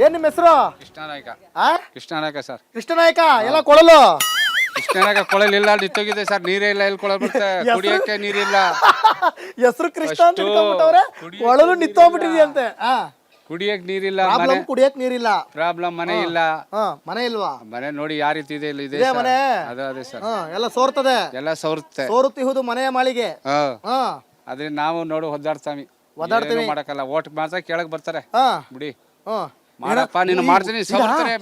ಏನ್ ನಿಮ್ಮ ಹೆಸರು? ಕೃಷ್ಣನಾಯಕ. ಆ ಕೃಷ್ಣನಾಯಕ ಸರ್. ಕೃಷ್ಣನಾಯಕ ಎಲ್ಲ ಕೊಳಲು ಕೃಷ್ಣನಾಯಕ ಕೊಳಲಿಲ್ಲ, ನಿಂತೋಗಿದೆ ಸರ್. ನೀರೇ ಇಲ್ಲ, ಇಲ್ಲಿ ಕೊಳ ಬರುತ್ತೆ, ಕುಡಿಯಕ್ಕೆ ನೀರಿಲ್ಲ. ಹೆಸರು ಕೃಷ್ಣ ಅಂತ ಇಟ್ಕೊಂಡ್ಬಿಟ್ಟವ್ರೆ, ಕೊಳಲು ನಿಂತೋಗ್ಬಿಟ್ಟಿದೆಯಂತೆ. ಕುಡಿಯಕ್ ನೀರಿಲ್ಲ, ಪ್ರಾಬ್ಲಮ್ ಕುಡಿಯಕ್ ನೀರಿಲ್ಲ, ಪ್ರಾಬ್ಲಮ್ ಮನೆ ಇಲ್ಲ. ಮನೆ ಇಲ್ವಾ? ಮನೆ ನೋಡಿ ಯಾವ ರೀತಿ ಇದೆ, ಇಲ್ಲಿ ಇದೆ ಮನೆ ಅದೇ ಸರ್. ಎಲ್ಲ ಸೋರ್ತದೆ, ಎಲ್ಲ ಸೋರುತ್ತಿಹುದು ಮನೆಯ ಮಾಳಿಗೆ. ಅದೇ ನಾವು ನೋಡು ಒದ್ದಾಡ್ತಾವಿ, ಮಾಡಕ್ಕಲ್ಲ. ಓಟ್ ಮಾತ್ರ ಕೇಳಕ್ ಬರ್ತಾರೆ, ಬಿಡಿ ಮಾಡಪ್ಪ ನೀನು ಮಾಡ್ತೀನಿ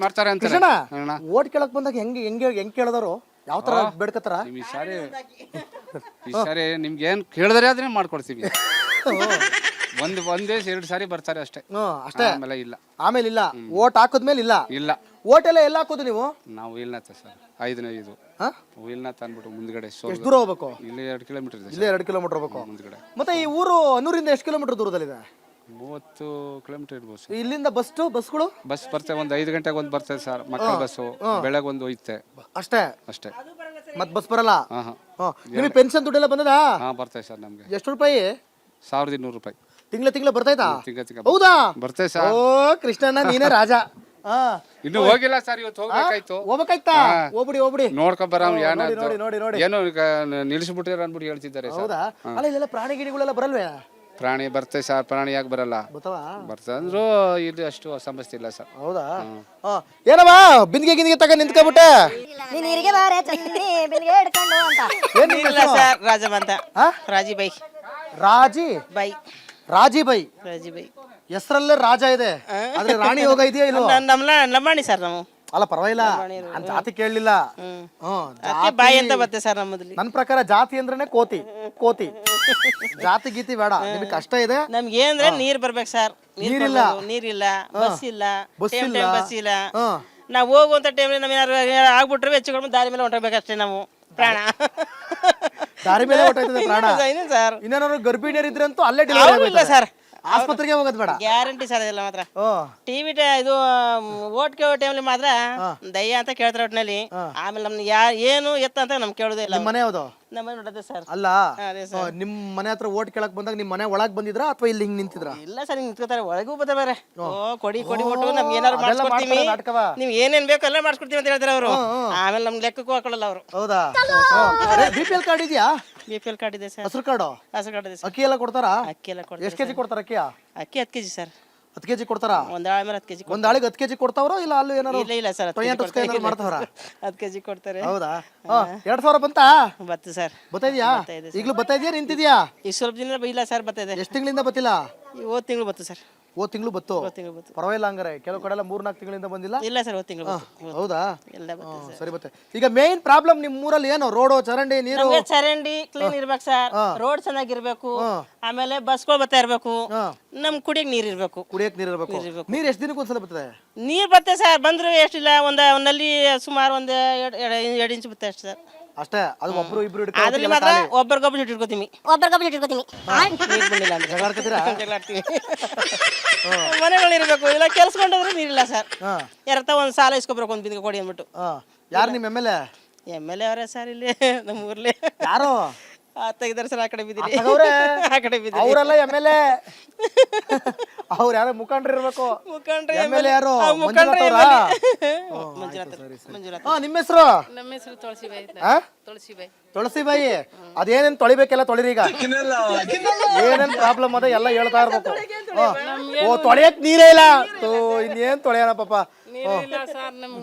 ಮಾಡ್ತಾರೆ ಅಂತ. ಓಟ್ ಕೇಳಕ್ ಬಂದಾಗ ಹೆಂಗ್ ಕೇಳದವ್ರು? ಯಾವ ತರ ಬೇಡ್ಕತ್ತಾರ? ಈ ಸಾರಿ ನಿಮ್ಗೆ ಏನ್ ಕೇಳಿದ್ರೆ ಅದನ್ನೇ ಮಾಡ್ಕೊಡ್ತೀವಿ. ಒಂದೇ 2 ಸಾರಿ ಬರ್ತಾರೆ ಅಷ್ಟೇ, ಆಮೇಲೆ ಇಲ್ಲ. ಓಟ್ ಹಾಕದ್ಮೇಲೆ ಇಲ್ಲ. ಓಟ್ ಎಲ್ಲ ಹಾಕೋದು ನೀವು? ನಾವು ಇಲ್ನತ್ತ ಸರ್, 5 ಇಲ್ನತ್ತ ಅಂದ್ಬಿಟ್ಟು ಮುಂದ್ಗಡೆ. ಎಷ್ಟು ದೂರ ಹೋಗ್ಬೇಕು? ಇಲ್ಲಿ 2 ಕಿಲೋಮೀಟರ್ ಇದೆ. ಇಲ್ಲೇ 2 ಕಿಲೋಮೀಟರ್ ಹೋಗ್ಬೇಕು ಮುಂದ್ಗಡೆ. ಮತ್ತೆ ಈ ಊರು ಅನ್ನೂರಿಂದ ಎಷ್ಟು ಕಿಲೋಮೀಟರ್ ದೂರದಲ್ಲಿದೆ? 30 ಕಿಲೋಮೀಟರ್ ಇರ್ಬೋದು. ಇಲ್ಲಿಂದ ಬಸ್ಗಳು ಬಸ್ ಬರ್ತವೆ, ಒಂದು 5 ಗಂಟೆಗೆ ಒಂದು ಬರ್ತದೆ ಸರ್. ಮಕ್ಕಳ ಬಸ್ಸು ಬೆಳಗ್ಗೆ ಒಂದು ಹೋಯ್ತೆ ಅಷ್ಟೇ. ಮತ್ ಬಸ್ ಬರಲ್ಲ? ನಿಮಗೆ ಪೆನ್ಷನ್ ದುಡ್ಡೆಲ್ಲ ಬಂದದಾ? ಬರ್ತದೆ ಸರ್. ನಮ್ಗೆ ಎಷ್ಟು ರೂಪಾಯಿ? 1200 ರೂಪಾಯಿ ತಿಂಗಳ ಬರ್ತಾಯ್ತಾ? ಹೌದಾ? ಬರ್ತದೆ ಸರ್. ಓ ಕೃಷ್ಣಣ್ಣ, ನೀನೇ ರಾಜ. ಇನ್ನು ಹೋಗಿಲ್ಲ ಸರ್, ಇವತ್ತು ಹೋಗ್ಬೇಕಾಯ್ತಾ? ಹೋಗ್ಬಿಡಿ ನೋಡ್ಕೊಂಡ್ ಬರ. ಏನೋ ನಿಲ್ಲಿಸ್ಬಿಟ್ಟಿರ ಅನ್ಬಿಟ್ಟು ಹೇಳ್ತಿದ್ದಾರೆ. ಹೌದಾ? ಅಲ್ಲ ಇಲ್ಲೆಲ್ಲ ಪ್ರಾಣಿ ಗಿಣಿಗಳೆಲ್ಲ ಬರಲ್ವೇ? ಪ್ರಾಣಿ ಬರ್ತದೆ ಸರ್. ಪ್ರಾಣಿ ಯಾಕೆ ಬರಲ್ಲ? ಬರ್ತದೆ ಅಂದ್ರು ಇಲ್ಲಿ ಅಷ್ಟು ಸಮಸ್ಯೆ ಇಲ್ಲ ಸರ್. ಹೌದಾ? ಏನವ ಬಿಂದಿಗೆ ತಗೊಂಡ್ ನಿಂತ್ಕೊಬಿಟ್ಟೆ? ರಾಜಿ ಬೈ ಹೆಸರಲ್ಲೇ ರಾಜ ಇದೆ, ಆದ್ರೆ ರಾಣಿ ಯೋಗ ಇದೆಯಾ ಇಲ್ವಾ? ನಮ್ಮಣಿ ಸರ್ ನಾವು. ಅಲ್ಲ ಪರವಾಗಿಲ್ಲ, ಜಾತಿ ಕೇಳಲಿಲ್ಲ. ಬಾಯಿ ಅಂತ ಬರ್ತದೆ ಸರ್ ನಮ್ಮದಲ್ಲಿ. ನನ್ನ ಪ್ರಕಾರ ಜಾತಿ ಅಂದ್ರೇನೆ ಕೋತಿ. ಜಾತಿ ಗೀತಿ ಬೇಡ, ನಿಮಗೆ ಕಷ್ಟ ಇದೆ. ನಮ್ಗೆ ಏನಂದ್ರೆ ನೀರ್ ಬರ್ಬೇಕು ಸರ್. ನೀರಿಲ್ಲ, ಬಸ್ ಇಲ್ಲ. ನಾವು ಹೋಗುವಂತ ಟೈಮ್ ನಮ್ ಆಗ್ಬಿಟ್ರೆ ಹೆಚ್ಚು ದಾರಿ ಮೇಲೆ ಹೊಂಟೋಗ್ಬೇಕಷ್ಟೇ. ನಾವು ಪ್ರಾಣ ದಾರಿ ಮೇಲೆ ಹೊಂಟೋಯ್ತದೆ ಪ್ರಾಣ ಸರ್. ಇನ್ನೇನಾದ್ರು ಗರ್ಭಿಣಿಯರಿದ್ರಂತೂ ಅಲ್ಲೇ ಡೆಲಿವರಿ ಇಲ್ಲ ಸರ್. ಆಸ್ಪತ್ರೆಗೆ ಹೋಗೋದು ಬೇಡ, ಗ್ಯಾರಂಟಿ ಸರ್. ಇದೆಲ್ಲ ಮಾತ್ರ ಟಿವಿ ಇದು ಓಟ್ ಕೇಳೋ ಟೈಮ್ಲಿ ಮಾತ್ರ ದಯ್ಯ ಅಂತ ಕೇಳ್ತಾರೆ ಒಟ್ಟಿನಲ್ಲಿ. ಆಮೇಲೆ ನಮ್ನ ಏನು ಎತ್ತ ಅಂತ ನಮ್ಗೆ ಕೇಳೋದೇ ಇಲ್ಲ. ಮನೆ ಯಾವ್ದು? ನಮ್ಮ ನೋಡೋದು ಸರ್. ಅಲ್ಲ, ನಿಮ್ ಮನೆ ಹತ್ರ ಓಟ್ ಕೇಳಕ್ ಬಂದಾಗ ನಿಮ್ ಮನೆ ಒಳಗ್ ಬಂದಿದ್ರ ಅಥವಾ ಇಲ್ಲಿ ಹಿಂಗ್ ನಿಂತಿದ್ರ? ಇಲ್ಲ ಸರ್, ಹಿಂಗ್ ನಿಂತ್ಕೋತಾರೆ. ಒಳಗೂ ಬರ್ತಾರೆ. ಕೊಡಿ ಒಟ್ಟು ನಮ್ಗೆ ಏನಾರು ಮಾಡ್ಕೊಡ್ತೀವಿ, ನೀವ್ ಏನೇನ್ ಬೇಕು ಎಲ್ಲ ಮಾಡ್ಕೊಡ್ತೀವಿ ಅಂತ ಹೇಳ್ತಾರೆ ಅವರು. ಆಮೇಲೆ ನಮ್ಗೆ ಲೆಕ್ಕಕ್ಕೂ ಹಾಕೊಳ್ಳಲ್ಲ ಅವರು. ಹೌದಾ? BPL ಕಾರ್ಡ್ ಇದೆಯಾ? BPL ಕಾರ್ಡ್ ಇದೆ ಸರ್. ಹಸಿರು ಕಾರ್ಡ್ ಇದೆ. ಅಕ್ಕಿ ಎಲ್ಲ ಕೊಡ್ತಾರಾ? ಅಕ್ಕಿ ಎಲ್ಲ ಕೊಡ್ತಾರೆ. ಎಷ್ಟು ಕೆಜಿ ಕೊಡ್ತಾರ ಅಕ್ಕಿ? ಅಕ್ಕಿ 10 ಕೆಜಿ ಸರ್. 10 ಕೆಜಿ ಕೊಡ್ತಾರಾ? ಒಂದ್ ಆಳೆ ಮೇಲೆ 10 ಕೆಜಿ. ಒಂದ್ ಆಳಿಗೆ 10 ಕೆಜಿ ಕೊಡ್ತಾವ್ರ ಇಲ್ಲ ಅಲ್ಲೂ ಏನಾರು? ಇಲ್ಲ ಸರ್, ಮಾಡ್ತಾವ್ರ? 10 ಕೆಜಿ ಕೊಡ್ತಾರೆ. ಹೌದಾ? 2000 ಬಂತಾ? ಬತ್ತು ಸರ್. ಬತ್ತಿದ್ಯಾ? ಈಗಲೂ ಬತ್ತಾ ಇದೆಯಾ, ನಿಂತಿದ್ಯಾ? ಈ ಸ್ವಲ್ಪ ದಿನ ಇಲ್ಲ ಸರ್, ಬತ್ತಿದೆ. ಎಷ್ಟು ತಿಂಗಳಿಂದ ಬತ್ತಿಲ್ಲ? ಹೋದ ತಿಂಗಳು ಬತ್ತು ಸರ್. ಹೋದ ತಿಂಗಳು ಬತ್ತು. ಪರವಾಗಿಲ್ಲ ಹಂಗಾರೆ. ಕೆಲವು ಕಡೆ ಎಲ್ಲ 3-4 ತಿಂಗಳಿಂದ ಬಂದಿಲ್ಲ. ಇಲ್ಲ ಸರ್, ಹೋದ ತಿಂಗಳು. ಹೌದಾ? ಎಲ್ಲ ಬತ್ತು. ಸರಿ ಬತ್ತೆ. ಈಗ ಮೇನ್ ಪ್ರಾಬ್ಲಮ್ ನಿಮ್ ಊರಲ್ಲಿ ಏನು? ರೋಡು, ಚರಂಡಿ, ನೀರು? ಚರಂಡಿ ಕ್ಲೀನ್ ಇರ್ಬೇಕು ಸರ್, ರೋಡ್ ಚೆನ್ನಾಗಿರ್ಬೇಕು, ಆಮೇಲೆ ಬಸ್ಗಳು ಬರ್ತಾ ಇರ್ಬೇಕು, ನಮ್ ಕುಡಿಯಕ್ ನೀರ್ ಇರ್ಬೇಕು. ನೀರ್ ಎಷ್ಟು ದಿನಕ್ಕೆ ಒಂದ್ಸಲ ಬರ್ತದೆ? ನೀರ್ ಬರ್ತದೆ ಸರ್, ಬಂದ್ರು ಎಷ್ಟಿಲ್ಲ ಒಂದ್ ನಲ್ಲಿ ಸುಮಾರು 2 ಇಂಚ್ ಬರ್ತದೆ ಅಷ್ಟೇ ಸರ್. ಅಷ್ಟೇ. ಅದು ಒಬ್ರು ಇಬ್ರು ಅದ್ರಲ್ಲಿ ಮಾತ್ರ ಒಬ್ಬರಿಗೊಬ್ಬರು ಇಟ್ಕೋತೀವಿ. ನೀರ್ ಬಂದಿಲ್ಲ ಅಂದ್ರೆ ಜಗಳಾಡ್ತೀವಿ. ಮನೆಗಳು ಇರ್ಬೇಕು, ಇಲ್ಲ ಕೆಲ್ಸಕೊಂಡ್ರೆ ನೀರಿಲ್ಲ ಸರ್. ಯಾರತ್ತ ಒಂದ್ ಸಾಲ ಇಸ್ಕೊಬ್ಬೇಕು, ಒಂದ್ ಬಿಂದಿಗೆ ಕೊಡಿ ಅಂದ್ಬಿಟ್ಟು. ಯಾರು ನಿಮ್ MLA? MLA ಅವರೇ ಸರ್, ಇಲ್ಲಿ ನಮ್ಮ ಊರ್ಲಿ. ಯಾರು ತೆಗಿದಾರೆ ಸರ್? ಆ ಕಡೆ ಬಿದ್ದಿರಿ. ಅವರೆಲ್ಲ MLA. ಅವ್ರು ಯಾರೋ ಮುಖಂಡ್ರು ಇರ್ಬೇಕು. MLA ಯಾರು? ನಿಮ್ಮ ಹೆಸರು? ನಮ್ಮ ಹೆಸರು ತುಳಸಿಬಾಯಿ. ಅದೇನೇನ್ ತೊಳಿಬೇಕೆಲ್ಲ ತೊಳಿರಿ. ಈಗ ಏನೇನ್ ಪ್ರಾಬ್ಲಮ್ ಅದ ಎಲ್ಲ ಹೇಳ್ತಾ ಇರ್ಬೇಕು. ತೊಳೆಯಕ್ ನೀರೇ ಇಲ್ಲ, ಇನ್ನೇನ್ ತೊಳೆಯೋಣ ಪಾಪ.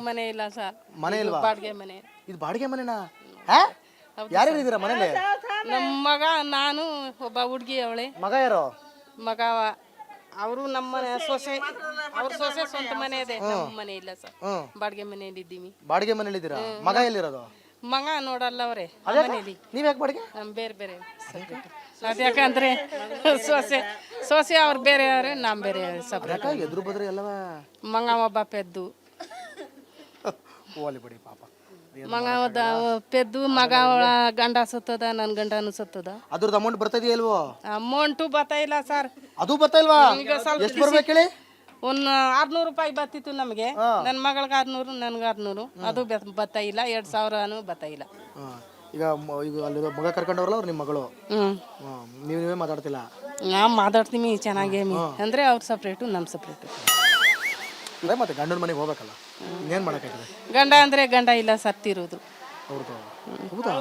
ಮನೆ ಇಲ್ಲ ಸರ್. ಮನೆ ಇಲ್ವಾ? ಬಾಡಿಗೆ ಮನೆ. ಇದು ಬಾಡಿಗೆ ಮನೆನಾ? ಯಾರ್ಯಾರು ಇದೀರಾ ಮನೇಲಿ? ನಮ್ಮ ಮಗ, ನಾನು, ಒಬ್ಬ ಹುಡ್ಗಿ ಅವಳೆ. ಮಗ ಯಾರು? ಮಗ ಅವರು ನಮ್ಮ ಮನೆ ಸೊಸೆ. ಅವ್ರ ಸೊಸೆ ಸ್ವಂತ ಮನೆ ಇದೆ, ನಮ್ಮ ಮನೆ ಇಲ್ಲ ಸರ್. ಬಾಡಿಗೆ ಮನೆಯಲ್ಲಿ ಇದ್ದೀವಿ. ಬಾಡಿಗೆ ಮನೇಲಿ ಇದ್ದೀರಾ? ಮಗ ಎಲ್ಲಿರೋದು? ಮಗ ನೋಡಲ್ಲ ಅವ್ರೆ ಮನೇಲಿ. ನೀವ್ ಯಾಕೆ ಬಾಡಿಗೆ? ಬೇರೆ ಅದ್ಯಾಕಂದ್ರೆ ಸೊಸೆ ಅವ್ರು ಬೇರೆ ಅವ್ರೆ, ನಾವ್ ಬೇರೆ ಸಪ್ರೇಟ್. ಎದುರು ಬದ್ರಿ ಎಲ್ಲವ. ಮಗ ಒಬ್ಬ ಪೆದ್ದು. ಓಲಿ ಬಿಡಿ ಪಾಪ. ಮಗ ಪೆದ್ದು ಮಗ ಗಂಡ ಸತ್ತದ, ನನ್ ಗಂಡನು ಸತ್ತದ. ಅದ್ರದ್ದು ಅಮೌಂಟ್ ಬರ್ತಿದೆಯಾ ಇಲ್ವೋ? ಅಮೌಂಟು ಬರ್ತಾ ಇಲ್ಲ ಸರ್. ಅದು ಬರ್ತಾ ಇಲ್ವಾ? ಎಷ್ಟು ಬರ್ಬೇಕು ಹೇಳಿ? ಒಂದು 600 ರೂಪಾಯಿ ಬರ್ತಿತ್ತು ನಮಗೆ. ನನ್ನ ಮಗಳಿಗೆ 600, ನನ್ಗೆ 600. ಅದು ಬರ್ತಾ ಇಲ್ಲ. 2000 ಬರ್ತಾ ಇಲ್ಲ. ಈಗ ಅಲ್ಲಿ ಮಗ ಕರ್ಕೊಂಡವ್ರಲ್ಲ ಅವ್ರು ನಿಮ್ಮ ಮಗಳು? ನೀವೇ ಮಾತಾಡ್ತಿಲ್ಲ? ನಾವು ಮಾತಾಡ್ತೀವಿ ಚೆನ್ನಾಗಿ, ಅಂದ್ರೆ ಅವ್ರು ಸಪ್ರೇಟು, ನಮ್ ಸಪ್ರೇಟು. ಅದೇ ಮತ್ತೆ ಗಂಡನ ಮನೆಗೆ ಹೋಗ್ಬೇಕಲ್ಲ, ಇನ್ನೇನು ಮಾಡೋಕ್ಕಾಗ್ತದೆ. ಗಂಡ ಅಂದ್ರೆ ಗಂಡ ಇಲ್ಲ, ಸತ್ತಿರೋದು. ಹೌದು. ಹೌದಾ?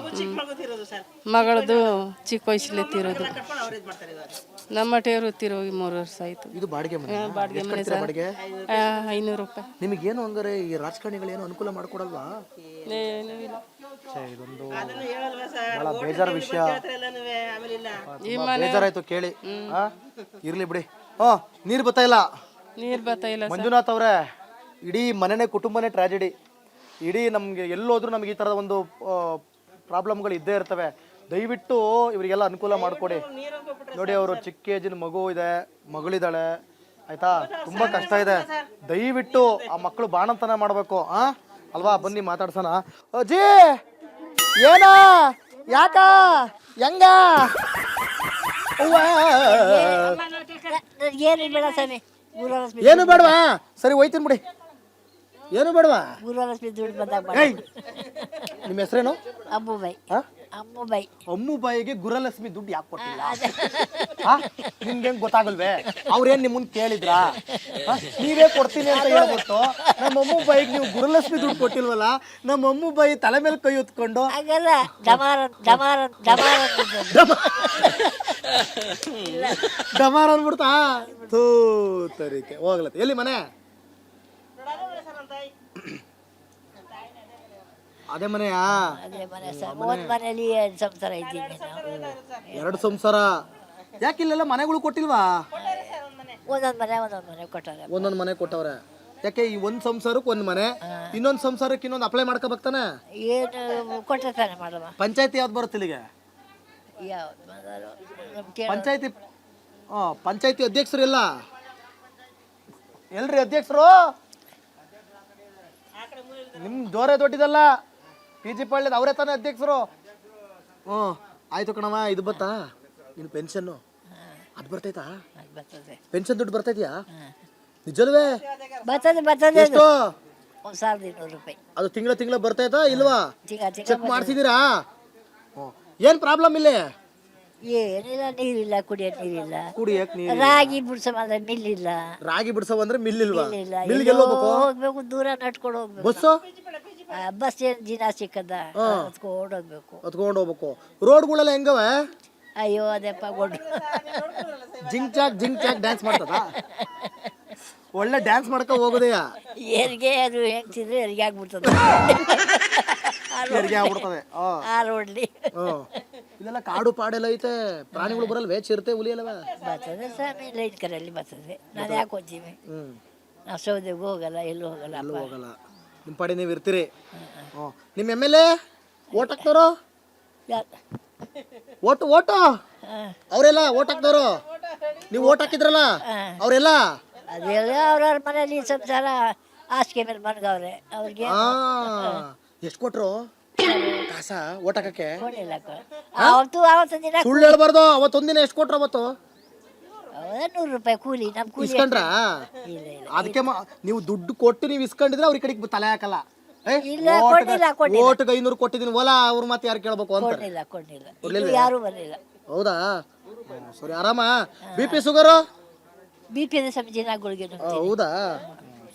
ಮಗಳದು ಚಿಕ್ಕ ವಯಸ್ಸಲ್ಲಿ ತಿರೋದು. ನಮ್ಮ ಟೇರು ತಿರೋಗಿ 3 ವರ್ಷ ಆಯ್ತು. ಇದು ಬಾಡಿಗೆ ಮನೆ? ಬಾಡಿಗೆ ಮನೆ ಸರ್. ಬಾಡಿಗೆ 500 ರೂಪಾಯಿ. ನಿಮಗೇನು ಹಂಗಾರೆ ಈ ರಾಜಕಾರಣಿಗಳೇನು ಅನುಕೂಲ ಮಾಡ್ಕೊಡಲ್ವಾ? ಏನೂ ಇಲ್ಲ. ಇದೊಂದು ಬಹಳ ಬೇಜಾರ ವಿಷಯ. ಬೇಜಾರಾಯ್ತು ಕೇಳಿ. ಇರ್ಲಿ ಬಿಡಿ. ನೀರು ಬರ್ತಾ ಇಲ್ಲ. ನೀರು ಬರ್ತಾ ಇಲ್ಲ ಸರ್. ಮಂಜುನಾಥ್ ಅವರೇ, ಇಡೀ ಮನೆನೇ ಕುಟುಂಬನೇ ಟ್ರಾಜಿಡಿ. ಇಡೀ ನಮಗೆ ಎಲ್ಲೋದ್ರೂ ನಮ್ಗೆ ಈ ಥರದ ಒಂದು ಪ್ರಾಬ್ಲಮ್ಗಳು ಇದ್ದೇ ಇರ್ತವೆ. ದಯವಿಟ್ಟು ಇವರಿಗೆಲ್ಲ ಅನುಕೂಲ ಮಾಡಿಕೊಡಿ. ನೋಡಿ, ಅವರು ಚಿಕ್ಕ ಏಜಿನ ಮಗು ಇದೆ, ಮಗಳಿದ್ದಾಳೆ, ಆಯ್ತಾ, ತುಂಬ ಕಷ್ಟ ಇದೆ. ದಯವಿಟ್ಟು ಆ ಮಕ್ಕಳು ಬಾಣಂತನ ಮಾಡಬೇಕು ಅಲ್ವಾ? ಬನ್ನಿ ಮಾತಾಡ್ಸೋಣ. ಅಜ್ಜಿ, ಏನ, ಯಾಕ, ಹೆಂಗ? ಏನು ಬೇಡವಾ? ಸರಿ, ಹೋಯ್ತೀನಿ ಬಿಡಿ. ಏನು ಬೇಡವಾ? ನಿಮ್ಮ ಹೆಸರೇನು? ಅಮ್ಮುಬಾಯಿಗೆ ಗುರಲಕ್ಷ್ಮಿ ದುಡ್ಡು ಯಾಕೆ ಕೊಟ್ಟಿಲ್ಲ? ನಿಮ್ಗೆ ಹೆಂಗ್ ಗೊತ್ತಾಗಲ್ವೇ? ಅವ್ರೇನ್ ನಿಮ್ಮನ್ ಕೇಳಿದ್ರಾ? ನೀವೇ ಕೊಡ್ತೀನಿ ಅಂತ ಹೇಳ್ಬಿಟ್ಟು ನಮ್ಮ ಅಮ್ಮುಬಾಯಿಗೆ ನೀವು ಗುರಲಕ್ಷ್ಮಿ ದುಡ್ಡು ಕೊಟ್ಟಿಲ್ವಲ್ಲ? ನಮ್ಮ ಅಮ್ಮುಬಾಯಿ ತಲೆ ಮೇಲೆ ಕೈ ಹೊತ್ಕೊಂಡು ಡಮಾರ್ ಅಂದ್ಬಿಡ್ತಾ? ಥೂ ತರಿಕೆ, ಹೋಗ್ಲತ್ತ. ಎಲ್ಲಿ ಮನೆ? ಅದೇ ಮನೆಯಾ? ಎರಡು ಸಂಸಾರ. ಯಾಕಿಲ್ಲೆಲ್ಲ ಮನೆಗಳು ಕೊಟ್ಟಿಲ್ವಾ? ಒಂದೊಂದು ಮನೆ ಕೊಟ್ಟವ್ರೆ. ಯಾಕೆ ಈ ಒಂದ್ ಸಂಸಾರಕ್ಕೆ ಒಂದ್ ಮನೆ, ಇನ್ನೊಂದ್ ಸಂಸಾರಕ್ಕೆ ಇನ್ನೊಂದು ಅಪ್ಲೈ ಮಾಡ್ಕೋಬೇಕಾನೆ? ಪಂಚಾಯತಿ ಯಾವ್ದು ಬರುತ್ತೆ ಇಲ್ಲಿಗೆ? ಪಂಚಾಯತಿ ಪಂಚಾಯತಿ ಅಧ್ಯಕ್ಷರು ಎಲ್ಲ ಎಲ್ರಿ ಅಧ್ಯಕ್ಷರು? ನಿಮ್ ಜೋರೇ ದೊಡ್ಡದಲ್ಲ, PG ಪಾಳ್ಯದ ಅವರೇ ತಾನೇ ಅಧ್ಯಕ್ಷರು. ಆಯ್ತು ಕಣವ. ಇದು ಬತ್ತಾ ನಿನ್ ಪೆನ್ಷನ್ನು? ಅದು ಬರ್ತೈತಾ? ಪೆನ್ಷನ್ ದುಡ್ಡು ಬರ್ತೈತಿಯಾ? ನಿಜಲ್ವೇ? ಎಷ್ಟು? 1200 ರೂಪಾಯಿ. ಅದು ತಿಂಗಳ ಬರ್ತೈತಾ ಇಲ್ವಾ? ಚೆಕ್ ಮಾಡ್ಸಿದೀರಾ? ಏನ್ ಪ್ರಾಬ್ಲಮ್ ಇಲ್ಲಿ? ಏನಿಲ್ಲ, ನೀರಿಲ್ಲ, ಕುಡಿಯಕ್ ನೀರಿಲ್ಲ. ಕುಡಿಯಕ್ ನೀರು? ರಾಗಿ ಬಿಡ್ಸೋ ಬಂದ್ರೆ ಮಿಲ್ ಇಲ್ಲ. ರಾಗಿ ಬಿಡ್ಸೋ ಬಂದ್ರೆ ಮಿಲ್ ಇಲ್ವಾ? ಮಿಲ್ಗೆ ಹೋಗ್ಬೇಕು, ದೂರ ನಡ್ಕೊಂಡು ಹೋಗ್ಬೇಕು. ಬಸ್ಸು? ಬಸ್ ಏನ್ ದಿನ ಸಿಕ್ಕದ, ಹತ್ಕೊಂಡು ಹೋಗ್ಬೇಕು. ಹತ್ಕೊಂಡು ಹೋಗ್ಬೇಕು. ರೋಡ್ಗಳೆಲ್ಲ ಹೆಂಗವೆ? ಅಯ್ಯೋ ಅದಪ್ಪ ಗೊಡ್ಡು. ಜಿಂಗ್ ಚಾಕ್ ಡ್ಯಾನ್ಸ್ ಮಾಡ್ತದ? ಒಳ್ಳೆ ಡ್ಯಾನ್ಸ್ ಮಾಡ್ಕೊ ಹೋಗೋದೆಯಾ? ಹೆರಿಗೆ ಅದು ಹೆಂಗ್ ತಿಂದ್ರೆ ಹೆರಿಗೆ ಆಗ್ಬಿಡ್ತದೆ. ಹೆರಿಗೆ ಆಗ್ಬಿಡ್ತದೆ ಆ ರೋಡ್ಲಿ. ಇದೆಲ್ಲ ಕಾಡು ಪಾಡೆಲ್ಲ ಐತೆ. ಪ್ರಾಣಿಗಳು ಬರಲ್ವೇ? ಚಿರತೆ, ಹುಲಿ ಎಲ್ಲವ ಬರ್ತದೆ ಸ್ವಾಮಿ, ಲೈಟ್ ಕರಲ್ಲಿ ಬರ್ತದೆ. ನಾನು ಯಾಕೆ ಹೋಗ್ತೀವಿ? ನಾವು ಸೌದೆಗೂ ಹೋಗಲ್ಲ, ಎಲ್ಲೂ ಹೋಗಲ್ಲ. ಹೋಗಲ್ಲ, ನಿಮ್ಮ ಪಾಡಿ ನೀವು ಇರ್ತೀರಿ. ನಿಮ್ಮ MLA ಓಟ್ ಹಾಕ್ತಾರೋ? ಓಟು ಅವರೆಲ್ಲ ಓಟ್ ಹಾಕ್ದವರು? ನೀವು ಓಟ್ ಹಾಕಿದ್ರಲ್ಲ ಅವರೆಲ್ಲ? ಅದೆಲ್ಲ ಅವ್ರವ್ರ ಮನೇಲಿ ಸಂಸಾರ ಹಾಸಿಗೆ ಮೇಲೆ ಮನ್ಗವ್ರೆ. ಅವ್ರಿಗೆ ಎಷ್ಟು ಕೊಟ್ರು ಕಾಸ ಓಟ್ ಹಾಕಕ್ಕೆ? ಅವತ್ತು ದಿನ ಸುಳ್ಳು ಹೇಳ್ಬಾರ್ದು. ಅವತ್ತೊಂದಿನ ಎಷ್ಟು ಕೊಟ್ರು? ಅವತ್ತು 100 ರೂಪಾಯಿ ಕೂಲಿ. ನಮ್ ಕೂಲಿ ಇಸ್ಕೊಂಡ್ರ? ಇಲ್ಲ ಇಲ್ಲ ಅದಕ್ಕೆ ನೀವು ದುಡ್ಡು ಕೊಟ್ಟು ನೀವು ಇಸ್ಕೊಂಡಿದ್ರೆ ಅವ್ರ ಕಡೆಗೆ ತಲೆ ಹಾಕಲ್ಲ. ಇಲ್ಲ, ಕೊಡ್ಲಿಲ್ಲ. ಓಟ್ಗೆ 500 ಕೊಟ್ಟಿದ್ದೀನಿ, ಓಲಾ ಅವ್ರ ಮತ್ತೆ ಯಾರು ಕೇಳ್ಬೇಕು ಅಂತ. ಕೊಡ್ಲಿಲ್ಲ, ಯಾರು ಬರಲಿಲ್ಲ. ಹೌದಾ? ಸರಿ, ಆರಾಮ? BP sugar? BP ಇದೆ ಸ್ವಾಮಿ, ದಿನ ಗುಳಿಗೆ. ಹೌದಾ?